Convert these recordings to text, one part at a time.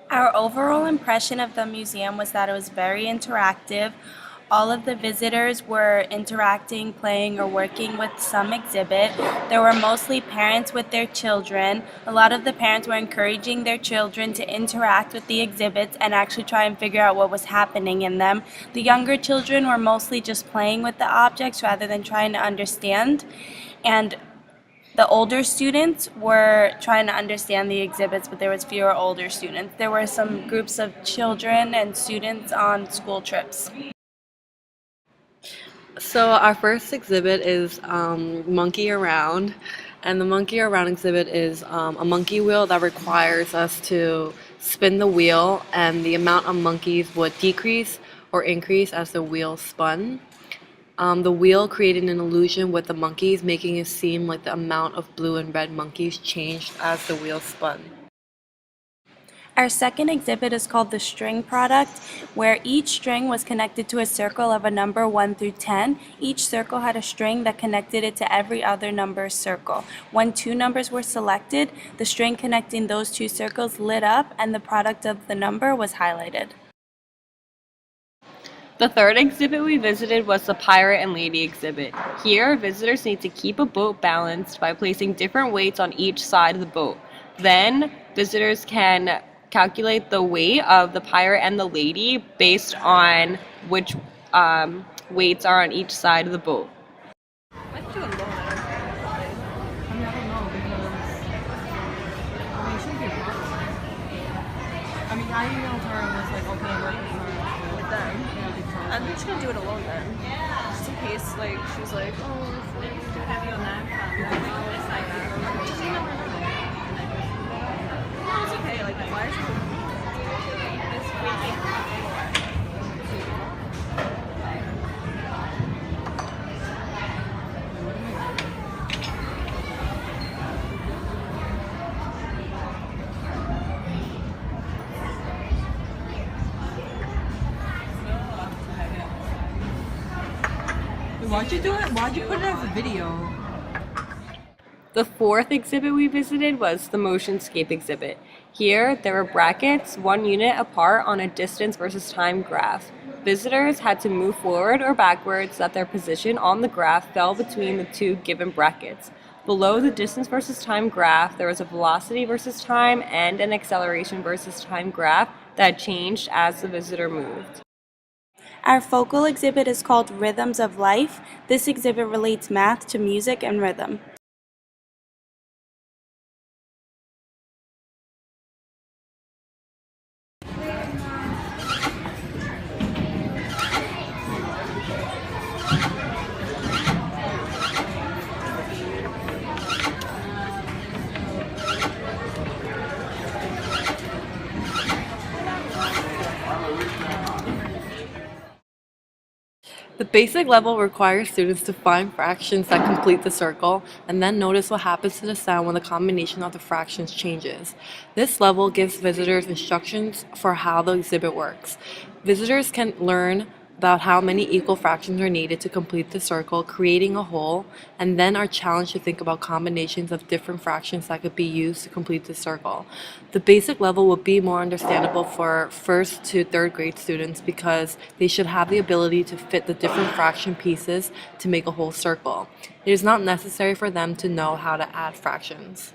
Our overall impression of the museum was that it was very interactive. All of the visitors were interacting, playing, or working with some exhibit. There were mostly parents with their children. A lot of the parents were encouraging their children to interact with the exhibits and actually try and figure out what was happening in them. The younger children were mostly just playing with the objects rather than trying to understand. And the older students were trying to understand the exhibits, but there was fewer older students. There were some groups of children and students on school trips. So our first exhibit is Monkey Around, and the Monkey Around exhibit is a monkey wheel that requires us to spin the wheel, and the amount of monkeys would decrease or increase as the wheel spun. The wheel created an illusion with the monkeys, making it seem like the amount of blue and red monkeys changed as the wheel spun. Our second exhibit is called the String Product, where each string was connected to a circle of a number 1 through 10. Each circle had a string that connected it to every other number circle. When two numbers were selected, the string connecting those two circles lit up and the product of the number was highlighted. The third exhibit we visited was the Pirate and Lady exhibit. Here, visitors need to keep a boat balanced by placing different weights on each side of the boat. Then, visitors can calculate the weight of the pirate and the lady based on which weights are on each side of the boat. I emailed her and was like, okay, what with them? I'm just gonna do it alone then. Just in case, like, she's like, oh, it's too heavy on that. It's like, just email her. No, it's okay. Like, why is she this Why'd you do it? Why'd you put it as a video? The fourth exhibit we visited was the Motionscape exhibit. Here, there were brackets 1 unit apart on a distance versus time graph. Visitors had to move forward or backwards so that their position on the graph fell between the two given brackets. Below the distance versus time graph, there was a velocity versus time and an acceleration versus time graph that changed as the visitor moved. Our focal exhibit is called Rhythms of Life. This exhibit relates math to music and rhythm. The basic level requires students to find fractions that complete the circle and then notice what happens to the sound when the combination of the fractions changes. This level gives visitors instructions for how the exhibit works. Visitors can learn about how many equal fractions are needed to complete the circle, creating a whole, and then are challenged to think about combinations of different fractions that could be used to complete the circle. The basic level will be more understandable for first to third grade students because they should have the ability to fit the different fraction pieces to make a whole circle. It is not necessary for them to know how to add fractions.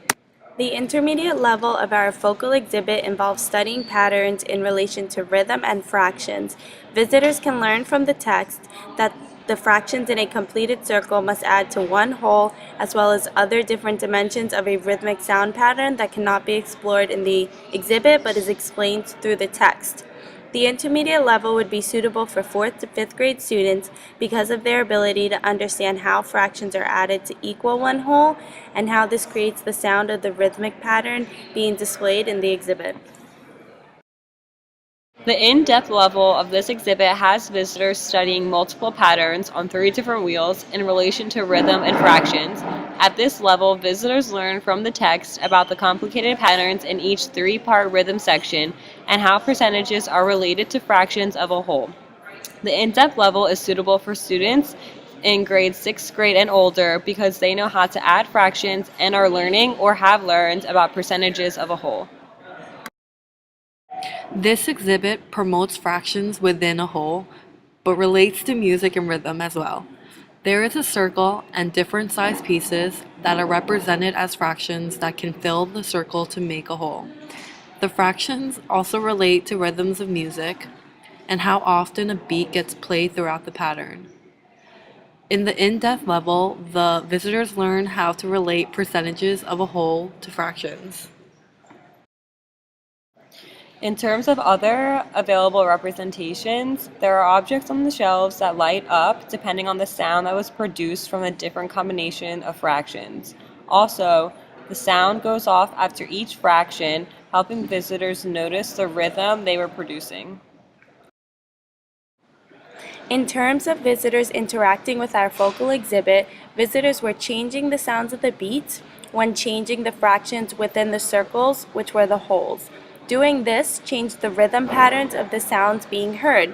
The intermediate level of our focal exhibit involves studying patterns in relation to rhythm and fractions. Visitors can learn from the text that the fractions in a completed circle must add to one whole, as well as other different dimensions of a rhythmic sound pattern that cannot be explored in the exhibit but is explained through the text. The intermediate level would be suitable for 4th to 5th grade students because of their ability to understand how fractions are added to equal one whole and how this creates the sound of the rhythmic pattern being displayed in the exhibit. The in-depth level of this exhibit has visitors studying multiple patterns on 3 different wheels in relation to rhythm and fractions. At this level, visitors learn from the text about the complicated patterns in each 3-part rhythm section and how percentages are related to fractions of a whole. The in-depth level is suitable for students in grades 6th grade and older because they know how to add fractions and are learning or have learned about percentages of a whole. This exhibit promotes fractions within a whole, but relates to music and rhythm as well. There is a circle and different size pieces that are represented as fractions that can fill the circle to make a whole. The fractions also relate to rhythms of music and how often a beat gets played throughout the pattern. In the in-depth level, the visitors learn how to relate percentages of a whole to fractions. In terms of other available representations, there are objects on the shelves that light up depending on the sound that was produced from a different combination of fractions. Also, the sound goes off after each fraction, helping visitors notice the rhythm they were producing. In terms of visitors interacting with our focal exhibit, visitors were changing the sounds of the beats when changing the fractions within the circles, which were the wholes. Doing this changed the rhythm patterns of the sounds being heard.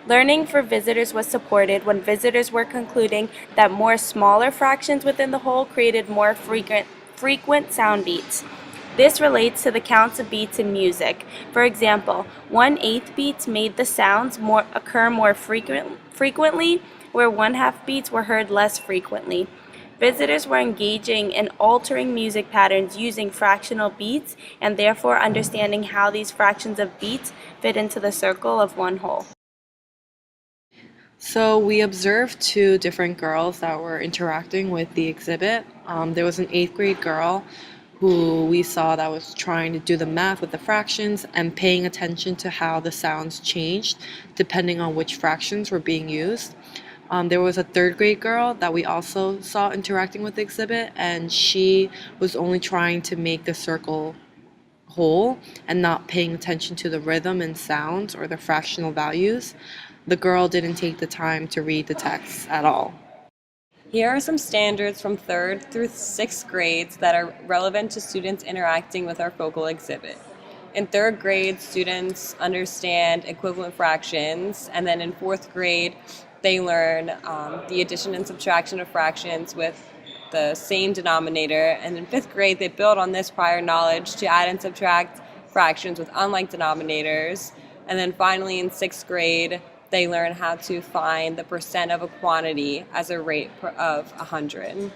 Learning for visitors was supported when visitors were concluding that more smaller fractions within the whole created more frequent sound beats. This relates to the counts of beats in music. For example, 1/8 beats made the sounds occur more frequently, where 1/2 beats were heard less frequently. Visitors were engaging in altering music patterns using fractional beats and therefore understanding how these fractions of beats fit into the circle of one whole. So we observed two different girls that were interacting with the exhibit. There was an 8th grade girl who we saw that was trying to do the math with the fractions and paying attention to how the sounds changed depending on which fractions were being used. There was a 3rd grade girl that we also saw interacting with the exhibit, and she was only trying to make the circle whole and not paying attention to the rhythm and sounds or the fractional values. The girl didn't take the time to read the text at all. Here are some standards from 3rd through 6th grades that are relevant to students interacting with our focal exhibit. In 3rd grade, students understand equivalent fractions, and then in 4th grade, they learn the addition and subtraction of fractions with the same denominator, and in 5th grade, they build on this prior knowledge to add and subtract fractions with unlike denominators, and then finally in 6th grade, they learn how to find the percent of a quantity as a rate of 100.